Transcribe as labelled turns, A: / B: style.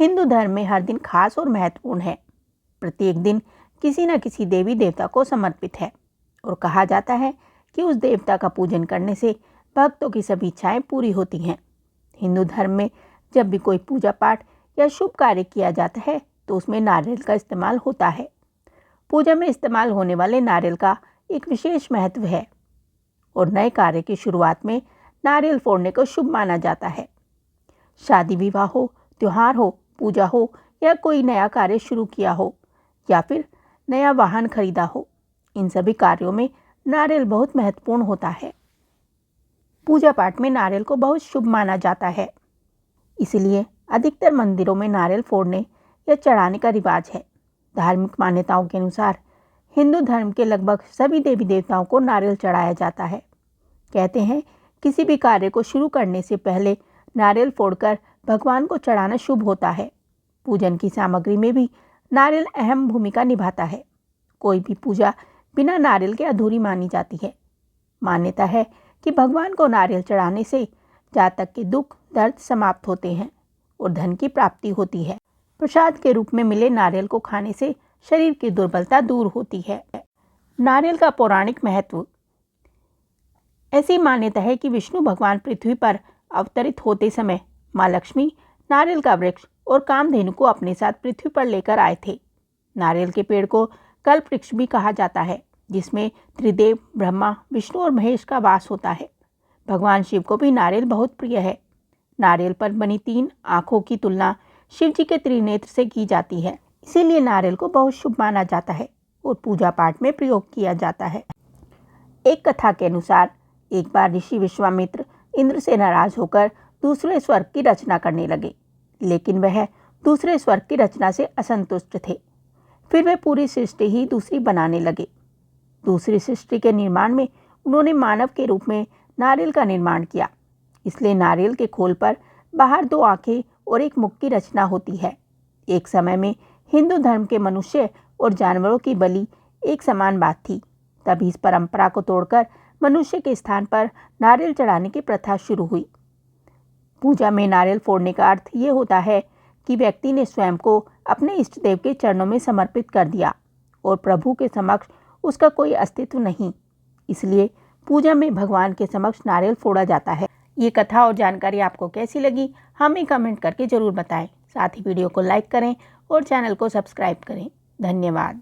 A: हिंदू धर्म में हर दिन खास और महत्वपूर्ण है। प्रत्येक दिन किसी न किसी देवी देवता को समर्पित है और कहा जाता है कि उस देवता का पूजन करने से भक्तों की सभी इच्छाएं पूरी होती हैं। हिंदू धर्म में जब भी कोई पूजा पाठ या शुभ कार्य किया जाता है तो उसमें नारियल का इस्तेमाल होता है। पूजा में इस्तेमाल होने वाले नारियल का एक विशेष महत्व है और नए कार्य की शुरुआत में नारियल फोड़ने को शुभ माना जाता है। शादी विवाह हो, त्योहार हो, पूजा हो या कोई नया कार्य शुरू किया हो या फिर नया वाहन खरीदा हो, इन सभी कार्यों में नारियल बहुत महत्वपूर्ण होता है। पूजा पाठ में नारियल को बहुत शुभ माना जाता है, इसलिए अधिकतर मंदिरों में नारियल फोड़ने या चढ़ाने का रिवाज है। धार्मिक मान्यताओं के अनुसार हिंदू धर्म के लगभग सभी देवी देवताओं को नारियल चढ़ाया जाता है। कहते हैं किसी भी कार्य को शुरू करने से पहले नारियल फोड़कर भगवान को चढ़ाना शुभ होता है। पूजन की सामग्री में भी नारियल अहम भूमिका निभाता है। कोई भी पूजा बिना नारियल के अधूरी मानी जाती है। मान्यता है कि भगवान को नारियल चढ़ाने से जातक के दुख दर्द समाप्त होते हैं और धन की प्राप्ति होती है। प्रसाद के रूप में मिले नारियल को खाने से शरीर की दुर्बलता दूर होती है। नारियल का पौराणिक महत्व। ऐसी मान्यता है कि विष्णु भगवान पृथ्वी पर अवतरित होते समय माँ लक्ष्मी नारियल का वृक्ष और कामधेनु को अपने साथ पृथ्वी पर लेकर आए थे। नारियल के पेड़ को कल्प वृक्ष भी कहा जाता है, जिसमें त्रिदेव ब्रह्मा, विष्णु और महेश का वास होता है। भगवान शिव को भी नारियल बहुत प्रिय है। नारियल पर बनी 3 आँखों की तुलना शिव जी के त्रिनेत्र से की जाती है, इसीलिए नारियल को बहुत शुभ माना जाता है और पूजा पाठ में प्रयोग किया जाता है। एक कथा के अनुसार एक बार ऋषि विश्वामित्र इंद्र से नाराज होकर दूसरे स्वर्ग की रचना करने लगे, लेकिन वह दूसरे स्वर्ग की रचना से असंतुष्ट थे। फिर वे पूरी सृष्टि ही दूसरी बनाने लगे। दूसरी सृष्टि के निर्माण में उन्होंने मानव के रूप में नारियल का निर्माण किया। इसलिए नारियल के खोल पर बाहर 2 आंखें और एक मुख की रचना होती है। एक समय में हिंदू धर्म के मनुष्य और जानवरों की बलि एक समान बात थी। तभी इस परंपरा को तोड़कर मनुष्य के स्थान पर नारियल चढ़ाने की प्रथा शुरू हुई। पूजा में नारियल फोड़ने का अर्थ ये होता है कि व्यक्ति ने स्वयं को अपने इष्ट देव के चरणों में समर्पित कर दिया और प्रभु के समक्ष उसका कोई अस्तित्व नहीं। इसलिए पूजा में भगवान के समक्ष नारियल फोड़ा जाता है। ये कथा और जानकारी आपको कैसी लगी हमें कमेंट करके ज़रूर बताएं। साथ ही वीडियो को लाइक करें और चैनल को सब्सक्राइब करें। धन्यवाद।